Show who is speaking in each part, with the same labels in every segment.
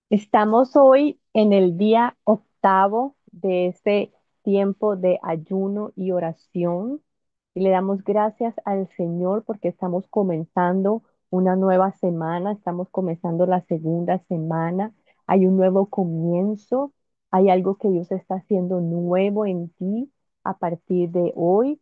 Speaker 1: Estamos hoy en el día octavo de este tiempo de ayuno y oración y le damos gracias al Señor porque estamos comenzando una nueva semana, estamos comenzando la segunda semana, hay un nuevo comienzo, hay algo que Dios está haciendo nuevo en ti a partir de hoy.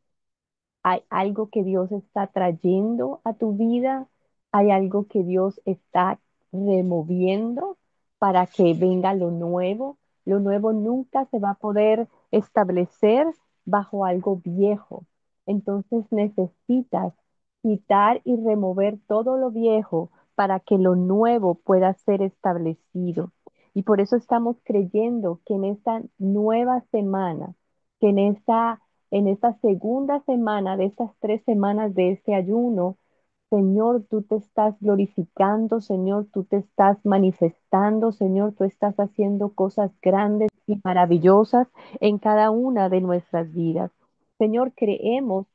Speaker 1: Hay algo que Dios está trayendo a tu vida, hay algo que Dios está removiendo para que venga lo nuevo. Lo nuevo nunca se va a poder establecer bajo algo viejo. Entonces necesitas quitar y remover todo lo viejo para que lo nuevo pueda ser establecido. Y por eso estamos creyendo que en esta nueva semana, que en esta segunda semana de estas 3 semanas de este ayuno, Señor, tú te estás glorificando, Señor, tú te estás manifestando, Señor, tú estás haciendo cosas grandes y maravillosas en cada una de nuestras vidas. Señor, creemos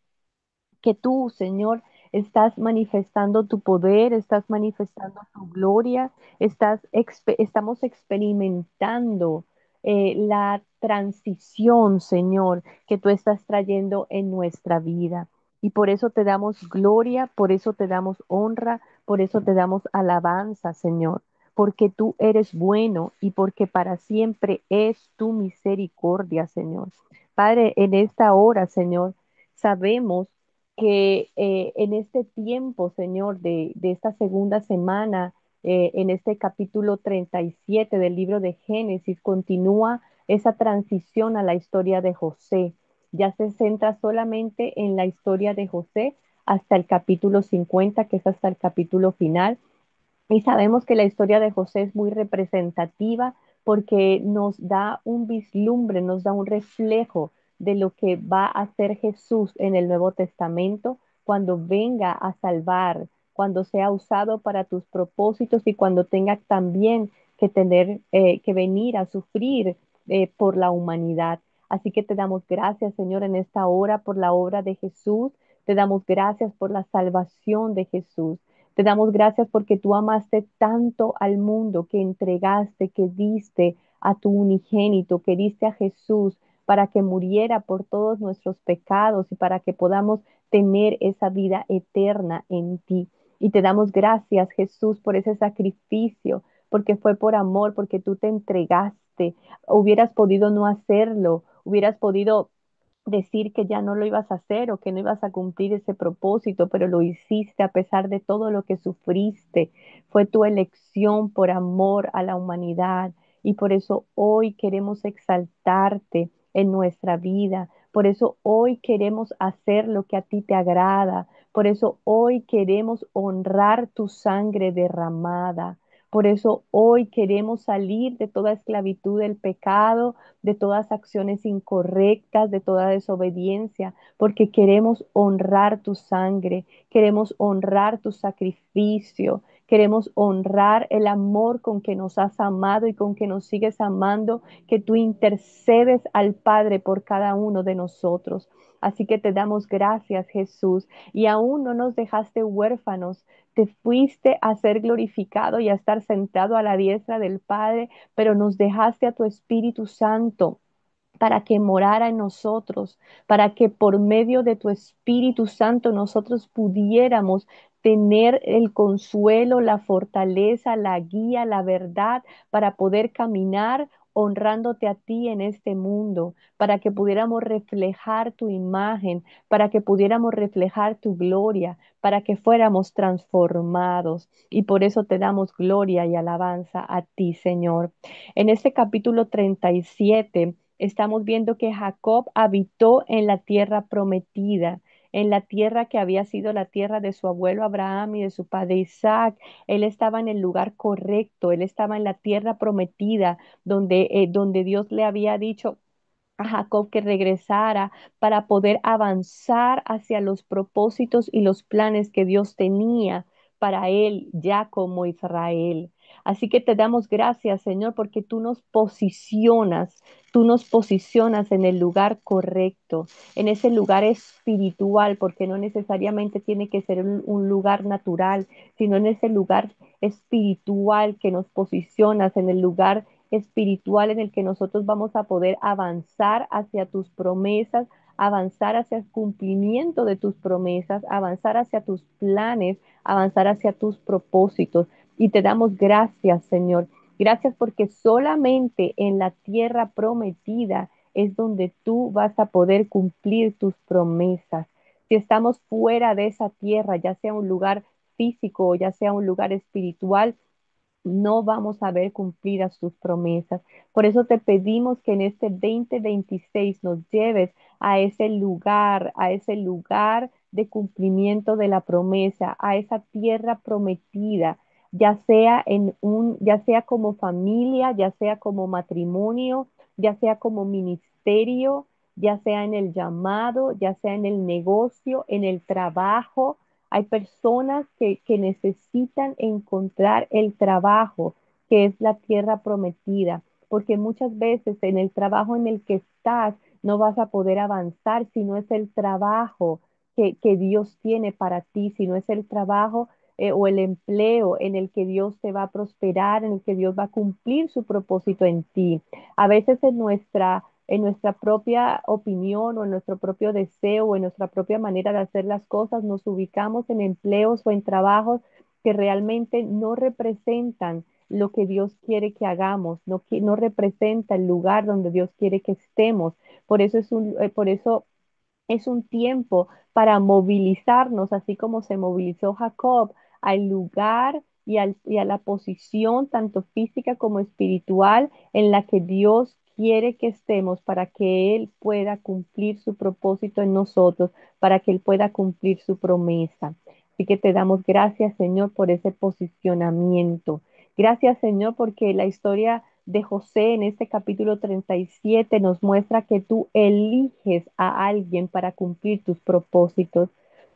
Speaker 1: que tú, Señor, estás manifestando tu poder, estás manifestando tu gloria, estamos experimentando la transición, Señor, que tú estás trayendo en nuestra vida. Y por eso te damos gloria, por eso te damos honra, por eso te damos alabanza, Señor, porque tú eres bueno y porque para siempre es tu misericordia, Señor. Padre, en esta hora, Señor, sabemos que en este tiempo, Señor, de esta segunda semana, en este capítulo 37 del libro de Génesis, continúa esa transición a la historia de José. Ya se centra solamente en la historia de José hasta el capítulo 50, que es hasta el capítulo final, y sabemos que la historia de José es muy representativa porque nos da un vislumbre, nos da un reflejo de lo que va a hacer Jesús en el Nuevo Testamento cuando venga a salvar, cuando sea usado para tus propósitos y cuando tenga también que tener que venir a sufrir por la humanidad. Así que te damos gracias, Señor, en esta hora por la obra de Jesús. Te damos gracias por la salvación de Jesús. Te damos gracias porque tú amaste tanto al mundo que entregaste, que diste a tu unigénito, que diste a Jesús para que muriera por todos nuestros pecados y para que podamos tener esa vida eterna en ti. Y te damos gracias, Jesús, por ese sacrificio, porque fue por amor, porque tú te entregaste. Hubieras podido no hacerlo, hubieras podido decir que ya no lo ibas a hacer o que no ibas a cumplir ese propósito, pero lo hiciste a pesar de todo lo que sufriste. Fue tu elección por amor a la humanidad y por eso hoy queremos exaltarte en nuestra vida. Por eso hoy queremos hacer lo que a ti te agrada. Por eso hoy queremos honrar tu sangre derramada. Por eso hoy queremos salir de toda esclavitud del pecado, de todas acciones incorrectas, de toda desobediencia, porque queremos honrar tu sangre, queremos honrar tu sacrificio, queremos honrar el amor con que nos has amado y con que nos sigues amando, que tú intercedes al Padre por cada uno de nosotros. Así que te damos gracias, Jesús, y aún no nos dejaste huérfanos. Te fuiste a ser glorificado y a estar sentado a la diestra del Padre, pero nos dejaste a tu Espíritu Santo para que morara en nosotros, para que por medio de tu Espíritu Santo nosotros pudiéramos tener el consuelo, la fortaleza, la guía, la verdad para poder caminar honrándote a ti en este mundo, para que pudiéramos reflejar tu imagen, para que pudiéramos reflejar tu gloria, para que fuéramos transformados. Y por eso te damos gloria y alabanza a ti, Señor. En este capítulo 37 estamos viendo que Jacob habitó en la tierra prometida, en la tierra que había sido la tierra de su abuelo Abraham y de su padre Isaac. Él estaba en el lugar correcto, él estaba en la tierra prometida, donde Dios le había dicho a Jacob que regresara para poder avanzar hacia los propósitos y los planes que Dios tenía para él ya como Israel. Así que te damos gracias, Señor, porque tú nos posicionas en el lugar correcto, en ese lugar espiritual, porque no necesariamente tiene que ser un lugar natural, sino en ese lugar espiritual que nos posicionas, en el lugar espiritual en el que nosotros vamos a poder avanzar hacia tus promesas, avanzar hacia el cumplimiento de tus promesas, avanzar hacia tus planes, avanzar hacia tus propósitos. Y te damos gracias, Señor. Gracias porque solamente en la tierra prometida es donde tú vas a poder cumplir tus promesas. Si estamos fuera de esa tierra, ya sea un lugar físico o ya sea un lugar espiritual, no vamos a ver cumplidas tus promesas. Por eso te pedimos que en este 2026 nos lleves a ese lugar de cumplimiento de la promesa, a esa tierra prometida, ya sea como familia, ya sea como matrimonio, ya sea como ministerio, ya sea en el llamado, ya sea en el negocio, en el trabajo. Hay personas que necesitan encontrar el trabajo, que es la tierra prometida, porque muchas veces en el trabajo en el que estás no vas a poder avanzar si no es el trabajo que Dios tiene para ti, si no es el trabajo o el empleo en el que Dios te va a prosperar, en el que Dios va a cumplir su propósito en ti. A veces en nuestra propia opinión o en nuestro propio deseo o en nuestra propia manera de hacer las cosas, nos ubicamos en empleos o en trabajos que realmente no representan lo que Dios quiere que hagamos, no representa el lugar donde Dios quiere que estemos. Por eso es un tiempo para movilizarnos, así como se movilizó Jacob al lugar y a la posición, tanto física como espiritual, en la que Dios quiere que estemos para que Él pueda cumplir su propósito en nosotros, para que Él pueda cumplir su promesa. Así que te damos gracias, Señor, por ese posicionamiento. Gracias, Señor, porque la historia de José en este capítulo 37 nos muestra que tú eliges a alguien para cumplir tus propósitos.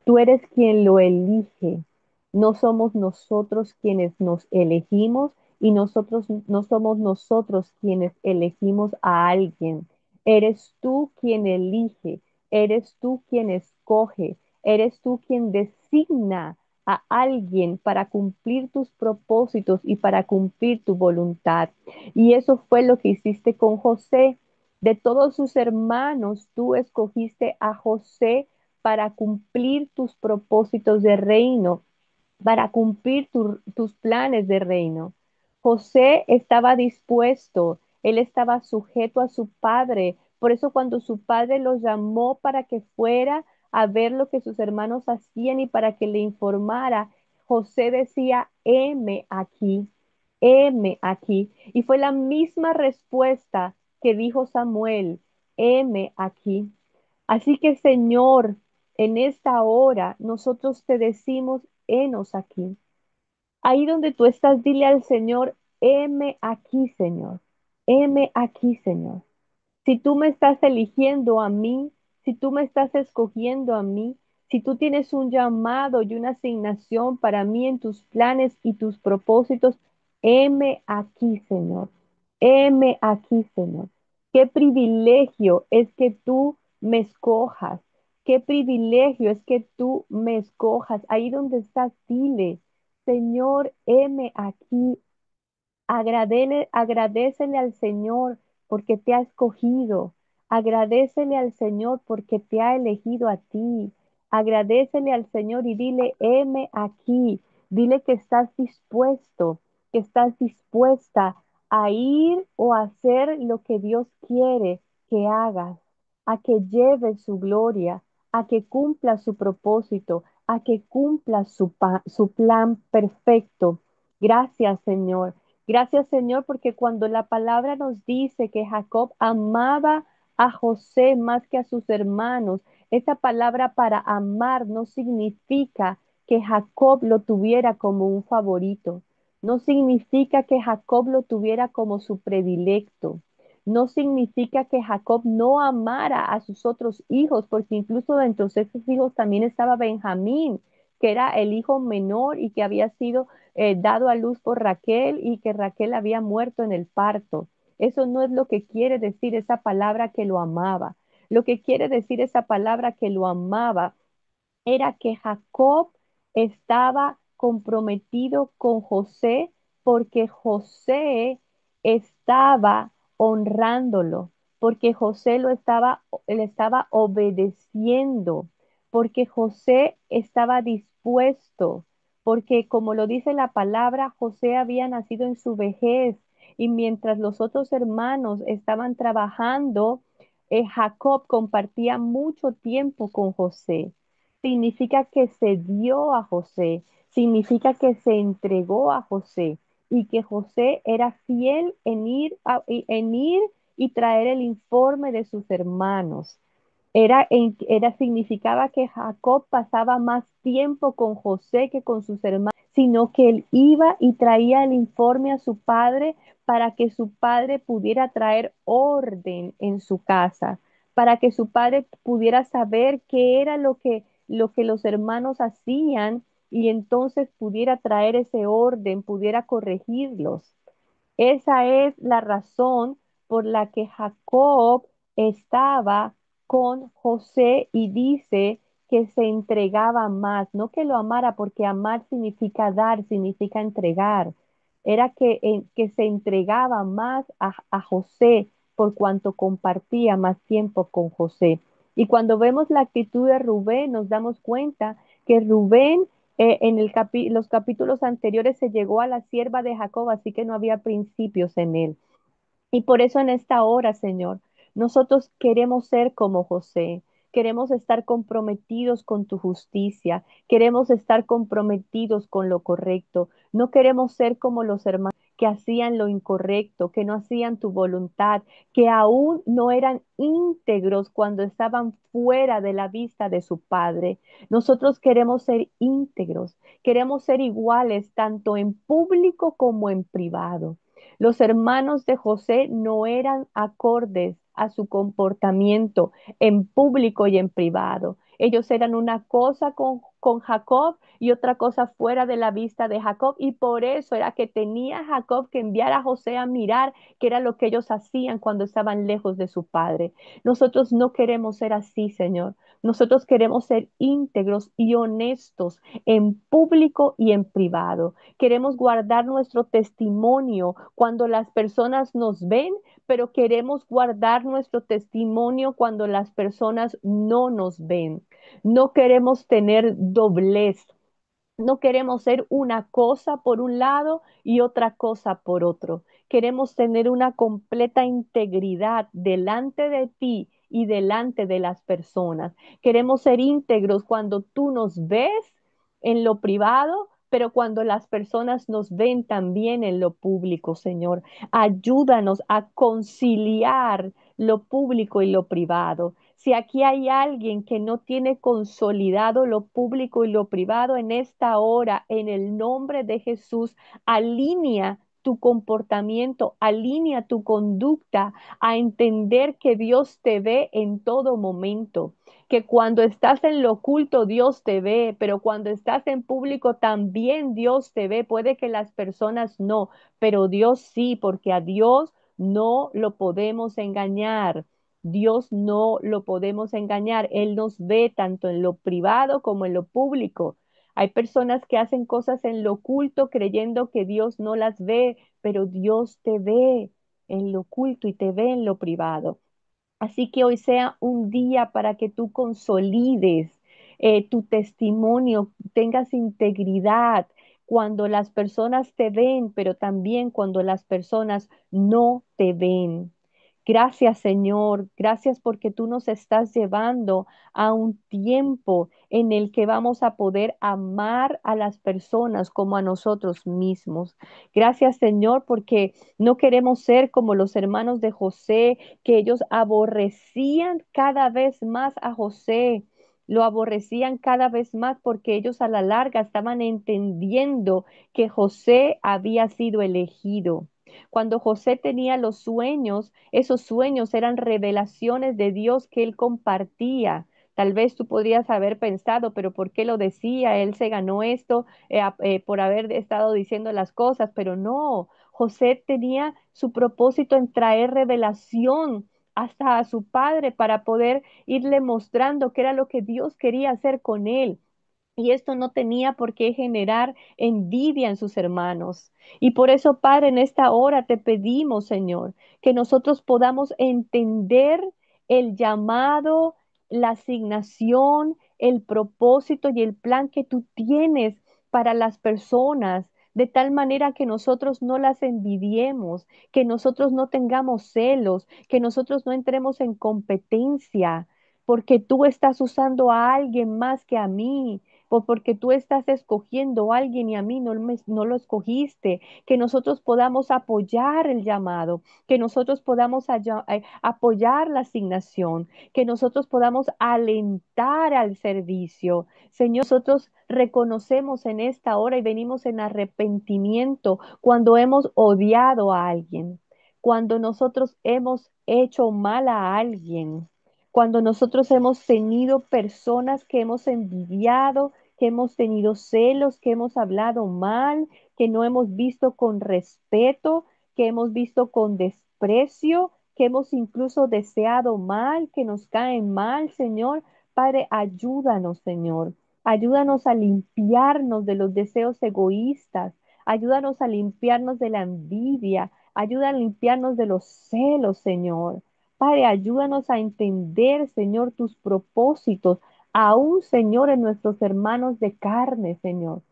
Speaker 1: Tú eres quien lo elige. No somos nosotros quienes nos elegimos y nosotros no somos nosotros quienes elegimos a alguien. Eres tú quien elige, eres tú quien escoge, eres tú quien designa a alguien para cumplir tus propósitos y para cumplir tu voluntad. Y eso fue lo que hiciste con José. De todos sus hermanos, tú escogiste a José para cumplir tus propósitos de reino, para cumplir tus planes de reino. José estaba dispuesto, él estaba sujeto a su padre. Por eso cuando su padre lo llamó para que fuera a ver lo que sus hermanos hacían y para que le informara, José decía, heme aquí, heme aquí. Y fue la misma respuesta que dijo Samuel, heme aquí. Así que Señor, en esta hora nosotros te decimos, henos aquí. Ahí donde tú estás, dile al Señor, heme aquí, Señor. Heme aquí, Señor. Si tú me estás eligiendo a mí, si tú me estás escogiendo a mí, si tú tienes un llamado y una asignación para mí en tus planes y tus propósitos, heme aquí, Señor. Heme aquí, Señor. Qué privilegio es que tú me escojas. Qué privilegio es que tú me escojas. Ahí donde estás, dile, Señor, heme aquí. Agradecele al Señor porque te ha escogido. Agradecele al Señor porque te ha elegido a ti. Agradecele al Señor y dile, heme aquí. Dile que estás dispuesto, que estás dispuesta a ir o a hacer lo que Dios quiere que hagas, a que lleves su gloria, a que cumpla su propósito, a que cumpla su plan perfecto. Gracias, Señor. Gracias, Señor, porque cuando la palabra nos dice que Jacob amaba a José más que a sus hermanos, esa palabra para amar no significa que Jacob lo tuviera como un favorito, no significa que Jacob lo tuviera como su predilecto, no significa que Jacob no amara a sus otros hijos, porque incluso dentro de esos hijos también estaba Benjamín, que era el hijo menor y que había sido dado a luz por Raquel y que Raquel había muerto en el parto. Eso no es lo que quiere decir esa palabra que lo amaba. Lo que quiere decir esa palabra que lo amaba era que Jacob estaba comprometido con José porque José estaba honrándolo, porque José le estaba obedeciendo, porque José estaba dispuesto, porque como lo dice la palabra, José había nacido en su vejez y mientras los otros hermanos estaban trabajando, Jacob compartía mucho tiempo con José. Significa que se dio a José, significa que se entregó a José y que José era fiel en ir y traer el informe de sus hermanos. Significaba que Jacob pasaba más tiempo con José que con sus hermanos, sino que él iba y traía el informe a su padre para que su padre pudiera traer orden en su casa, para que su padre pudiera saber qué era lo que los hermanos hacían y entonces pudiera traer ese orden, pudiera corregirlos. Esa es la razón por la que Jacob estaba con José y dice que se entregaba más, no que lo amara, porque amar significa dar, significa entregar. Era que se entregaba más a José por cuanto compartía más tiempo con José. Y cuando vemos la actitud de Rubén, nos damos cuenta que Rubén los capítulos anteriores se llegó a la sierva de Jacob, así que no había principios en él. Y por eso en esta hora, Señor, nosotros queremos ser como José, queremos estar comprometidos con tu justicia, queremos estar comprometidos con lo correcto, no queremos ser como los hermanos que hacían lo incorrecto, que no hacían tu voluntad, que aún no eran íntegros cuando estaban fuera de la vista de su Padre. Nosotros queremos ser íntegros, queremos ser iguales tanto en público como en privado. Los hermanos de José no eran acordes a su comportamiento en público y en privado. Ellos eran una cosa con Jacob y otra cosa fuera de la vista de Jacob y por eso era que tenía Jacob que enviar a José a mirar qué era lo que ellos hacían cuando estaban lejos de su padre. Nosotros no queremos ser así, Señor. Nosotros queremos ser íntegros y honestos en público y en privado. Queremos guardar nuestro testimonio cuando las personas nos ven, pero queremos guardar nuestro testimonio cuando las personas no nos ven. No queremos tener doblez. No queremos ser una cosa por un lado y otra cosa por otro. Queremos tener una completa integridad delante de ti y delante de las personas. Queremos ser íntegros cuando tú nos ves en lo privado, pero cuando las personas nos ven también en lo público, Señor. Ayúdanos a conciliar lo público y lo privado. Si aquí hay alguien que no tiene consolidado lo público y lo privado en esta hora, en el nombre de Jesús, alinea tu comportamiento, alinea tu conducta a entender que Dios te ve en todo momento, que cuando estás en lo oculto Dios te ve, pero cuando estás en público también Dios te ve. Puede que las personas no, pero Dios sí, porque a Dios no lo podemos engañar. Dios no lo podemos engañar. Él nos ve tanto en lo privado como en lo público. Hay personas que hacen cosas en lo oculto creyendo que Dios no las ve, pero Dios te ve en lo oculto y te ve en lo privado. Así que hoy sea un día para que tú consolides tu testimonio, tengas integridad cuando las personas te ven, pero también cuando las personas no te ven. Gracias, Señor. Gracias porque tú nos estás llevando a un tiempo en el que vamos a poder amar a las personas como a nosotros mismos. Gracias, Señor, porque no queremos ser como los hermanos de José, que ellos aborrecían cada vez más a José. Lo aborrecían cada vez más porque ellos a la larga estaban entendiendo que José había sido elegido. Cuando José tenía los sueños, esos sueños eran revelaciones de Dios que él compartía. Tal vez tú podrías haber pensado, pero ¿por qué lo decía? Él se ganó esto por haber estado diciendo las cosas, pero no, José tenía su propósito en traer revelación hasta a su padre para poder irle mostrando qué era lo que Dios quería hacer con él. Y esto no tenía por qué generar envidia en sus hermanos. Y por eso, Padre, en esta hora te pedimos, Señor, que nosotros podamos entender el llamado, la asignación, el propósito y el plan que tú tienes para las personas, de tal manera que nosotros no las envidiemos, que nosotros no tengamos celos, que nosotros no entremos en competencia, porque tú estás usando a alguien más que a mí porque tú estás escogiendo a alguien y a mí no lo escogiste, que nosotros podamos apoyar el llamado, que nosotros podamos apoyar la asignación, que nosotros podamos alentar al servicio. Señor, nosotros reconocemos en esta hora y venimos en arrepentimiento cuando hemos odiado a alguien, cuando nosotros hemos hecho mal a alguien, cuando nosotros hemos tenido personas que hemos envidiado, que hemos tenido celos, que hemos hablado mal, que no hemos visto con respeto, que hemos visto con desprecio, que hemos incluso deseado mal, que nos caen mal, Señor. Padre, ayúdanos, Señor. Ayúdanos a limpiarnos de los deseos egoístas. Ayúdanos a limpiarnos de la envidia. Ayuda a limpiarnos de los celos, Señor. Padre, ayúdanos a entender, Señor, tus propósitos aún, Señor, en nuestros hermanos de carne, Señor.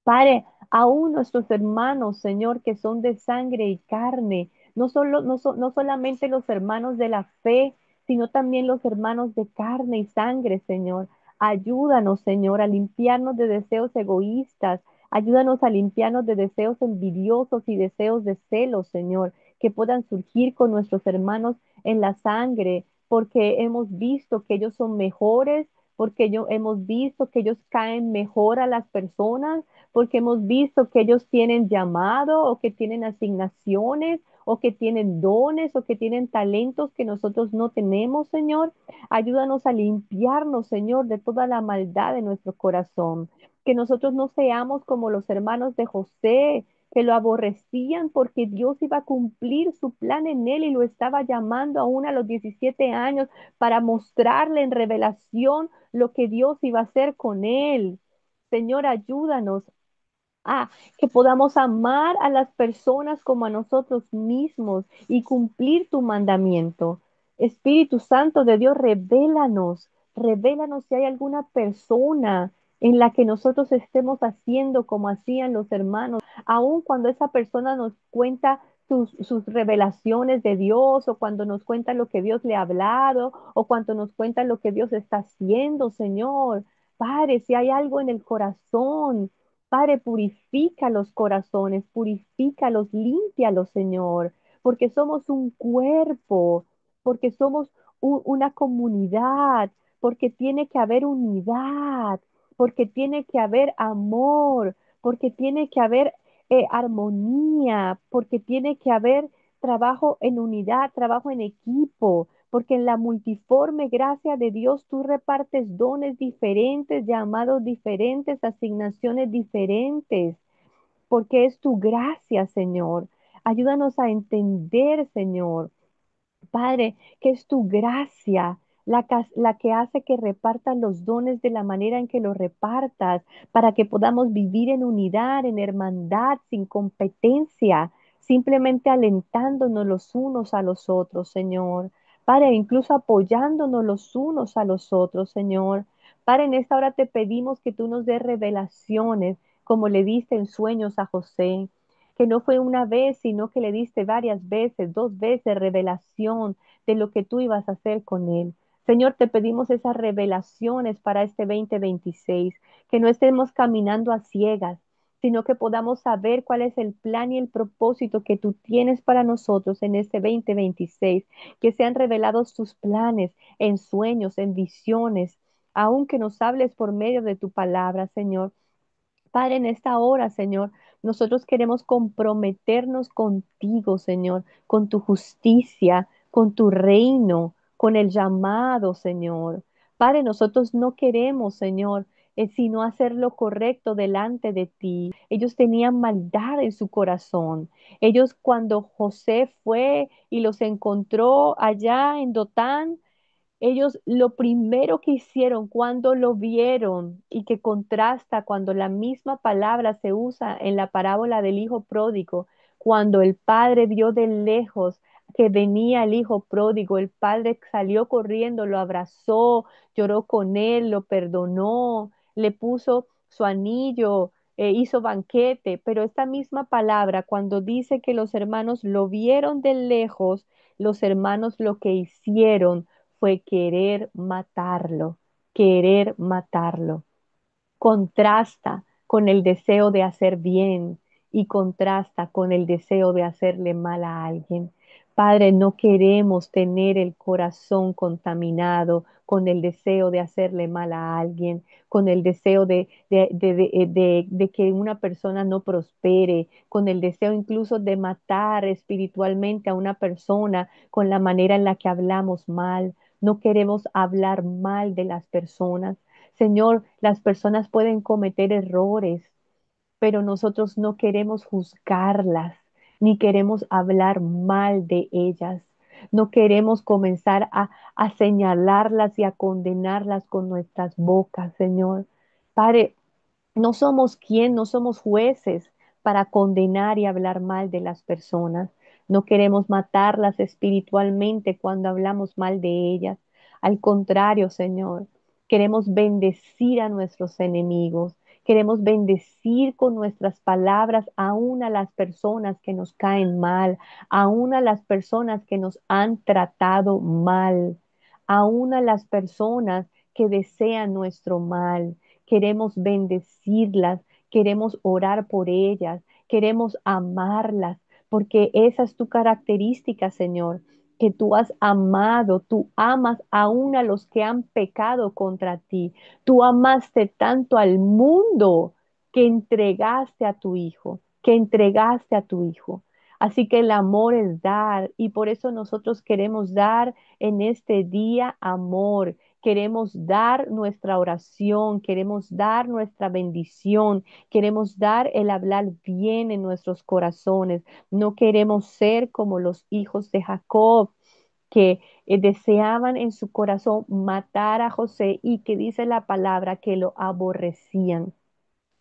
Speaker 1: Padre, aún nuestros hermanos, Señor, que son de sangre y carne, no solamente los hermanos de la fe, sino también los hermanos de carne y sangre, Señor. Ayúdanos, Señor, a limpiarnos de deseos egoístas. Ayúdanos a limpiarnos de deseos envidiosos y deseos de celos, Señor, que puedan surgir con nuestros hermanos en la sangre, porque hemos visto que ellos son mejores, porque hemos visto que ellos caen mejor a las personas, porque hemos visto que ellos tienen llamado o que tienen asignaciones o que tienen dones o que tienen talentos que nosotros no tenemos, Señor. Ayúdanos a limpiarnos, Señor, de toda la maldad de nuestro corazón. Que nosotros no seamos como los hermanos de José, que lo aborrecían porque Dios iba a cumplir su plan en él y lo estaba llamando aún a los 17 años para mostrarle en revelación lo que Dios iba a hacer con él. Señor, ayúdanos que podamos amar a las personas como a nosotros mismos y cumplir tu mandamiento. Espíritu Santo de Dios, revélanos si hay alguna persona en la que nosotros estemos haciendo como hacían los hermanos, aun cuando esa persona nos cuenta sus revelaciones de Dios o cuando nos cuenta lo que Dios le ha hablado o cuando nos cuenta lo que Dios está haciendo, Señor. Padre, si hay algo en el corazón, Padre, purifica los corazones, purifícalos, límpialos, Señor, porque somos un cuerpo, porque somos una comunidad, porque tiene que haber unidad, porque tiene que haber amor, porque tiene que haber armonía, porque tiene que haber trabajo en unidad, trabajo en equipo, porque en la multiforme gracia de Dios tú repartes dones diferentes, llamados diferentes, asignaciones diferentes, porque es tu gracia, Señor. Ayúdanos a entender, Señor, Padre, que es tu gracia la que hace que repartas los dones de la manera en que los repartas, para que podamos vivir en unidad, en hermandad, sin competencia, simplemente alentándonos los unos a los otros, Señor. Padre, incluso apoyándonos los unos a los otros, Señor. Padre, en esta hora te pedimos que tú nos des revelaciones, como le diste en sueños a José, que no fue una vez, sino que le diste varias veces, dos veces revelación de lo que tú ibas a hacer con él. Señor, te pedimos esas revelaciones para este 2026, que no estemos caminando a ciegas, sino que podamos saber cuál es el plan y el propósito que tú tienes para nosotros en este 2026, que sean revelados tus planes en sueños, en visiones, aunque nos hables por medio de tu palabra, Señor. Padre, en esta hora, Señor, nosotros queremos comprometernos contigo, Señor, con tu justicia, con tu reino, con el llamado, Señor. Padre, nosotros no queremos, Señor, sino hacer lo correcto delante de ti. Ellos tenían maldad en su corazón. Ellos cuando José fue y los encontró allá en Dotán, ellos lo primero que hicieron cuando lo vieron y que contrasta cuando la misma palabra se usa en la parábola del hijo pródigo, cuando el padre vio de lejos que venía el hijo pródigo, el padre salió corriendo, lo abrazó, lloró con él, lo perdonó, le puso su anillo, hizo banquete, pero esta misma palabra cuando dice que los hermanos lo vieron de lejos, los hermanos lo que hicieron fue querer matarlo. Contrasta con el deseo de hacer bien y contrasta con el deseo de hacerle mal a alguien. Padre, no queremos tener el corazón contaminado con el deseo de hacerle mal a alguien, con el deseo de que una persona no prospere, con el deseo incluso de matar espiritualmente a una persona con la manera en la que hablamos mal. No queremos hablar mal de las personas. Señor, las personas pueden cometer errores, pero nosotros no queremos juzgarlas, ni queremos hablar mal de ellas. No queremos comenzar a señalarlas y a condenarlas con nuestras bocas, Señor. Padre, no somos quien, no somos jueces para condenar y hablar mal de las personas. No queremos matarlas espiritualmente cuando hablamos mal de ellas. Al contrario, Señor, queremos bendecir a nuestros enemigos. Queremos bendecir con nuestras palabras aún a las personas que nos caen mal, aún a las personas que nos han tratado mal, aún a las personas que desean nuestro mal. Queremos bendecirlas, queremos orar por ellas, queremos amarlas, porque esa es tu característica, Señor, que tú has amado, tú amas aún a los que han pecado contra ti. Tú amaste tanto al mundo que entregaste a tu Hijo, que entregaste a tu Hijo. Así que el amor es dar y por eso nosotros queremos dar en este día amor. Queremos dar nuestra oración, queremos dar nuestra bendición, queremos dar el hablar bien en nuestros corazones. No queremos ser como los hijos de Jacob que deseaban en su corazón matar a José y que dice la palabra que lo aborrecían.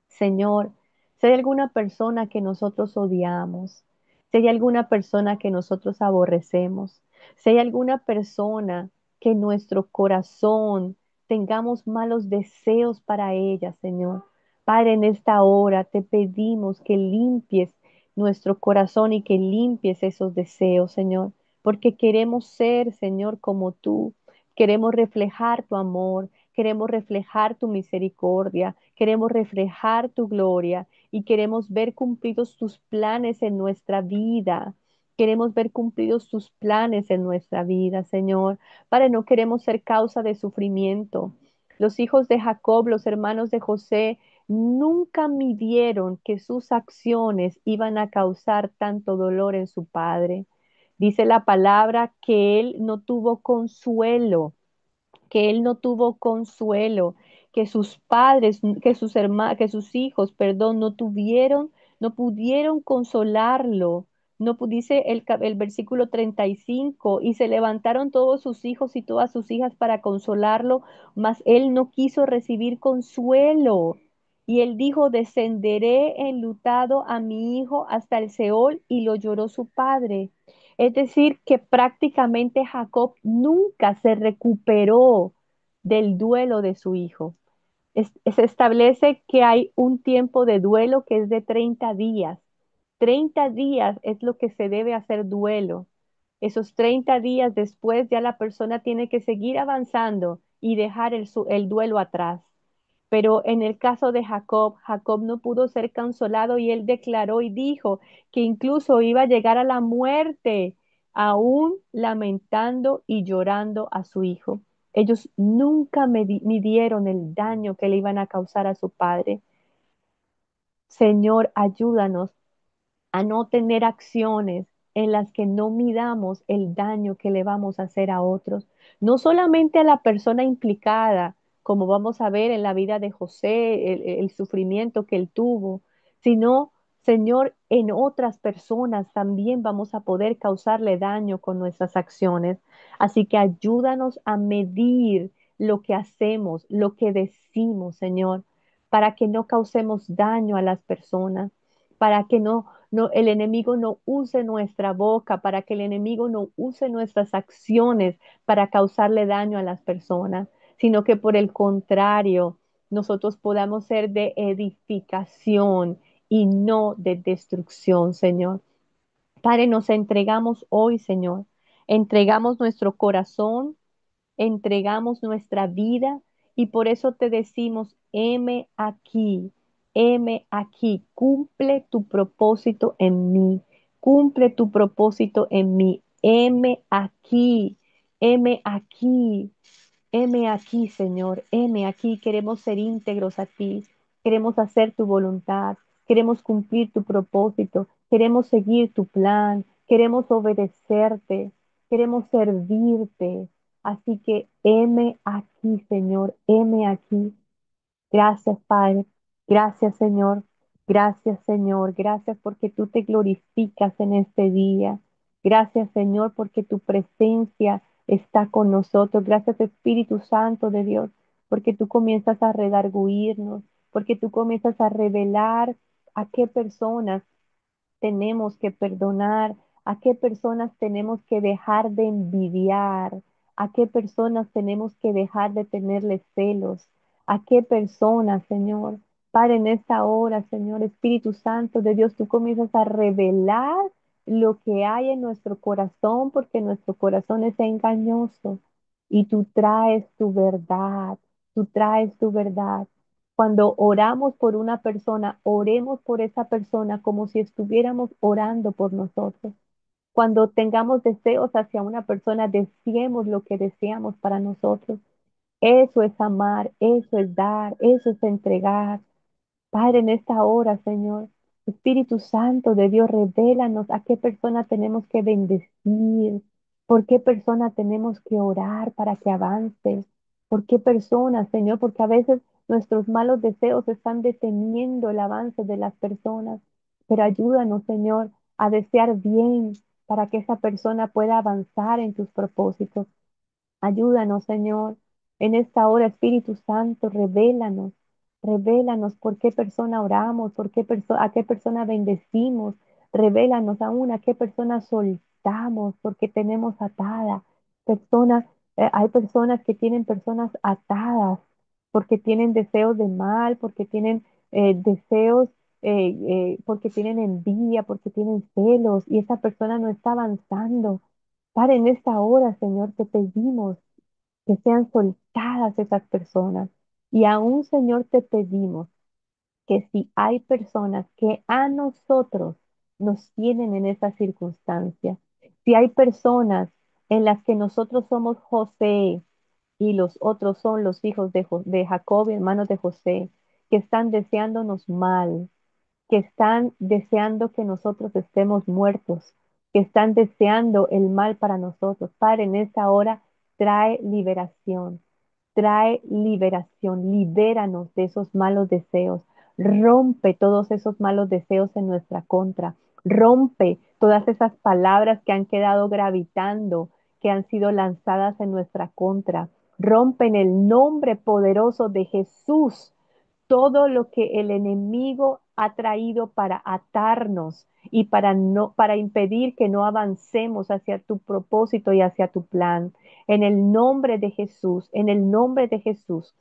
Speaker 1: Señor, si hay alguna persona que nosotros odiamos, si hay alguna persona que nosotros aborrecemos, si hay alguna persona que en nuestro corazón tengamos malos deseos para ella, Señor. Padre, en esta hora te pedimos que limpies nuestro corazón y que limpies esos deseos, Señor, porque queremos ser, Señor, como tú. Queremos reflejar tu amor, queremos reflejar tu misericordia, queremos reflejar tu gloria y queremos ver cumplidos tus planes en nuestra vida. Queremos ver cumplidos tus planes en nuestra vida, Señor. Padre, no queremos ser causa de sufrimiento. Los hijos de Jacob, los hermanos de José, nunca midieron que sus acciones iban a causar tanto dolor en su padre. Dice la palabra que él no tuvo consuelo, que él no tuvo consuelo, que sus padres, que sus hermanos, que sus hijos, perdón, no pudieron consolarlo. Dice el versículo 35, y se levantaron todos sus hijos y todas sus hijas para consolarlo, mas él no quiso recibir consuelo. Y él dijo, descenderé enlutado a mi hijo hasta el Seol, y lo lloró su padre. Es decir, que prácticamente Jacob nunca se recuperó del duelo de su hijo. Se establece que hay un tiempo de duelo que es de 30 días. 30 días es lo que se debe hacer duelo. Esos 30 días después ya la persona tiene que seguir avanzando y dejar el duelo atrás. Pero en el caso de Jacob, Jacob no pudo ser consolado y él declaró y dijo que incluso iba a llegar a la muerte, aún lamentando y llorando a su hijo. Ellos nunca midieron el daño que le iban a causar a su padre. Señor, ayúdanos a no tener acciones en las que no midamos el daño que le vamos a hacer a otros, no solamente a la persona implicada, como vamos a ver en la vida de José, el sufrimiento que él tuvo, sino, Señor, en otras personas también vamos a poder causarle daño con nuestras acciones. Así que ayúdanos a medir lo que hacemos, lo que decimos, Señor, para que no causemos daño a las personas, para que el enemigo no use nuestra boca, para que el enemigo no use nuestras acciones para causarle daño a las personas, sino que por el contrario, nosotros podamos ser de edificación y no de destrucción, Señor. Padre, nos entregamos hoy, Señor. Entregamos nuestro corazón, entregamos nuestra vida y por eso te decimos, heme aquí, cumple tu propósito en mí, cumple tu propósito en mí, heme aquí, heme aquí, Señor, heme aquí. Queremos ser íntegros a ti, queremos hacer tu voluntad, queremos cumplir tu propósito, queremos seguir tu plan, queremos obedecerte, queremos servirte. Así que heme aquí, Señor, heme aquí. Gracias, Padre. Gracias, Señor. Gracias, Señor. Gracias porque tú te glorificas en este día. Gracias, Señor, porque tu presencia está con nosotros. Gracias, Espíritu Santo de Dios, porque tú comienzas a redarguirnos, porque tú comienzas a revelar a qué personas tenemos que perdonar, a qué personas tenemos que dejar de envidiar, a qué personas tenemos que dejar de tenerles celos, a qué personas, Señor. Padre, en esta hora, Señor, Espíritu Santo de Dios, tú comienzas a revelar lo que hay en nuestro corazón, porque nuestro corazón es engañoso y tú traes tu verdad, tú traes tu verdad. Cuando oramos por una persona, oremos por esa persona como si estuviéramos orando por nosotros. Cuando tengamos deseos hacia una persona, deseemos lo que deseamos para nosotros. Eso es amar, eso es dar, eso es entregar. Padre, en esta hora, Señor, Espíritu Santo de Dios, revélanos a qué persona tenemos que bendecir, por qué persona tenemos que orar para que avance, por qué persona, Señor, porque a veces nuestros malos deseos están deteniendo el avance de las personas, pero ayúdanos, Señor, a desear bien para que esa persona pueda avanzar en tus propósitos. Ayúdanos, Señor, en esta hora, Espíritu Santo, revélanos, revélanos por qué persona oramos, a qué persona bendecimos, revélanos aún a qué persona soltamos, porque tenemos atada. Personas, hay personas que tienen personas atadas, porque tienen deseos de mal, porque tienen deseos, porque tienen envidia, porque tienen celos, y esa persona no está avanzando. Padre, en esta hora, Señor, te pedimos que sean soltadas esas personas. Y aún, Señor, te pedimos que si hay personas que a nosotros nos tienen en esa circunstancia, si hay personas en las que nosotros somos José y los otros son los hijos de Jacob, hermanos de José, que están deseándonos mal, que están deseando que nosotros estemos muertos, que están deseando el mal para nosotros. Padre, en esta hora trae liberación, libéranos de esos malos deseos, rompe todos esos malos deseos en nuestra contra, rompe todas esas palabras que han quedado gravitando, que han sido lanzadas en nuestra contra, rompe en el nombre poderoso de Jesús todo lo que el enemigo ha traído para atarnos y para impedir que no avancemos hacia tu propósito y hacia tu plan. En el nombre de Jesús, en el nombre de Jesús,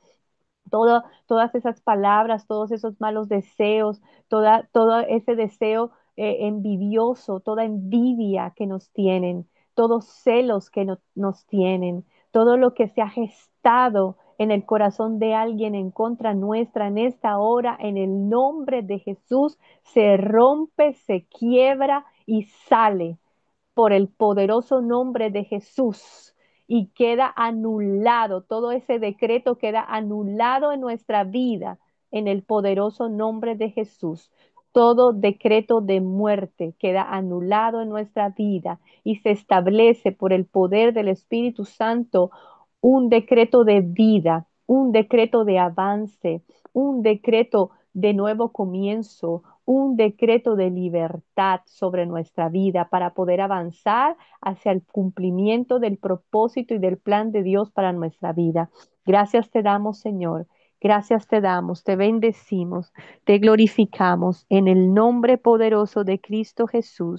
Speaker 1: todas esas palabras, todos esos malos deseos, todo ese deseo envidioso, toda envidia que nos tienen, todos celos que nos tienen, todo lo que se ha gestado en el corazón de alguien en contra nuestra en esta hora, en el nombre de Jesús, se rompe, se quiebra y sale por el poderoso nombre de Jesús y queda anulado, todo ese decreto queda anulado en nuestra vida en el poderoso nombre de Jesús. Todo decreto de muerte queda anulado en nuestra vida y se establece por el poder del Espíritu Santo un decreto de vida, un decreto de avance, un decreto de nuevo comienzo, un decreto de libertad sobre nuestra vida para poder avanzar hacia el cumplimiento del propósito y del plan de Dios para nuestra vida. Gracias te damos, Señor. Gracias te damos, te bendecimos, te glorificamos en el nombre poderoso de Cristo Jesús.